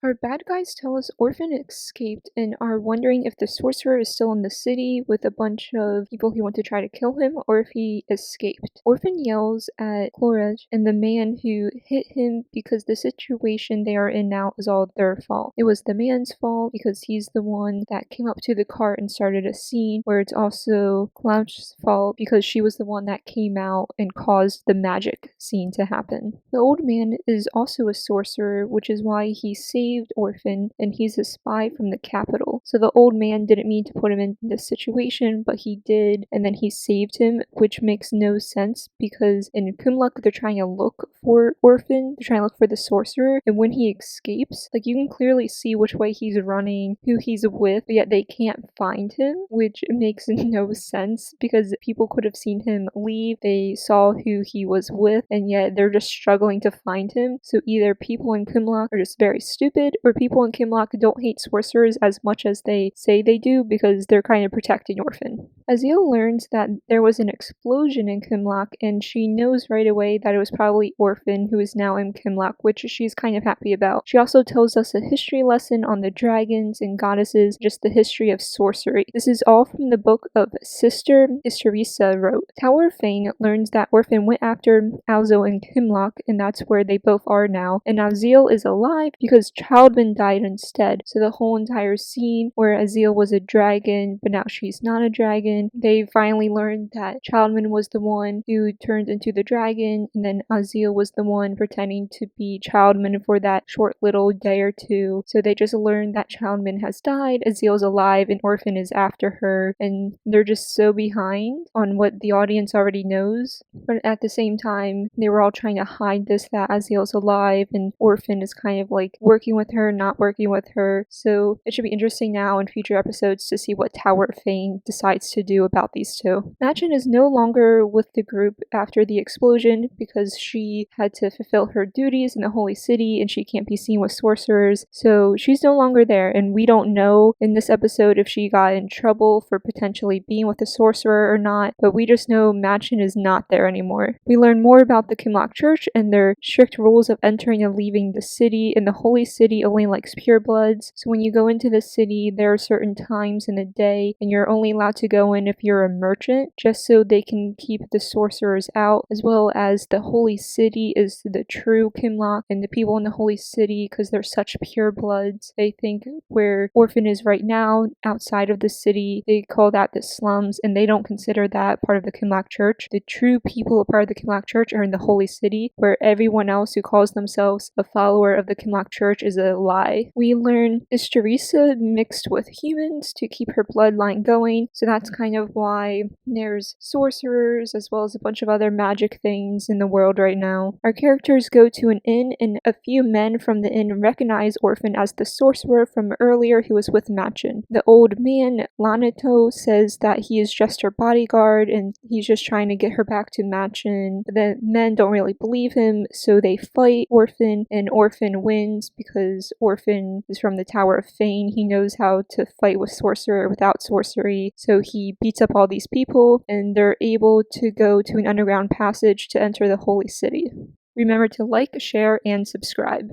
Our bad guys tell us Orphen escaped and are wondering if the sorcerer is still in the city with a bunch of people who want to try to kill him or if he escaped. Orphen yells at Clorage and the man who hit him because the situation they are in now is all their fault. It was the man's fault because he's the one that came up to the cart and started a scene, where it's also Cloud's fault because she was the one that came out and caused the magic scene to happen. The old man is also a sorcerer, which is why he saved Orphen, and he's a spy from the capital. So the old man didn't mean to put him in this situation, but he did, and then he saved him, which makes no sense because in Kumluk they're trying to look for Orphen, they're trying to look for the sorcerer, and when he escapes, like you can clearly see which way he's running, who he's with, but yet they can't find him, which makes no sense because people could have seen him leave, they saw who he was with, and yet they're just struggling to find him. So either people in Kumluk are just very stupid, or people in Kumlok don't hate sorcerers as much as they say they do because they're kind of protecting Orphen. Azil learns that there was an explosion in Kumlok, and she knows right away that it was probably Orphen who is now in Kumlok, which she's kind of happy about. She also tells us a history lesson on the dragons and goddesses, just the history of sorcery. This is all from the book of Sister Teresa wrote. Tower of Fane learns that Orphen went after Alzo in Kumlok, and that's where they both are now, and Azil is alive because Childman died instead. So the whole entire scene where Azil was a dragon, but now she's not a dragon, they finally learned that Childman was the one who turned into the dragon, and then Azil was the one pretending to be Childman for that short little day or two. So they just learned that Childman has died, Azil's alive, and Orphen is after her, and they're just so behind on what the audience already knows. But at the same time, they were all trying to hide this, that Azil's alive, and Orphen is kind of like working with her, not working with her. So it should be interesting now in future episodes to see what Tower of Fane decides to do about these two. Machin is no longer with the group after the explosion because she had to fulfill her duties in the Holy City and she can't be seen with sorcerers. So she's no longer there, and we don't know in this episode if she got in trouble for potentially being with a sorcerer or not, but we just know Machin is not there anymore. We learn more about the Kimlock Church and their strict rules of entering and leaving the city. In the Holy City only likes purebloods, so when you go into the city there are certain times in the day and you're only allowed to go in if you're a merchant, just so they can keep the sorcerers out, as well as the Holy City is the true Kimlock, and the people in the Holy City, because they're such purebloods, they think where Orphen is right now outside of the city, they call that the slums, and they don't consider that part of the Kimlock Church. The true people a part of the Kimlock Church are in the Holy City, where everyone else who calls themselves a follower of the Kimlock Church is a lie. We learn Teresa mixed with humans to keep her bloodline going, so that's kind of why there's sorcerers as well as a bunch of other magic things in the world right now. Our characters go to an inn, and a few men from the inn recognize Orphen as the sorcerer from earlier who was with Machin. The old man, Lanato, says that he is just her bodyguard and he's just trying to get her back to Machin. The men don't really believe him, so they fight Orphen, and Orphen wins because Orphen is from the Tower of Fane. He knows how to fight with sorcerer without sorcery, so he beats up all these people and they're able to go to an underground passage to enter the Holy City. Remember to like, share, and subscribe.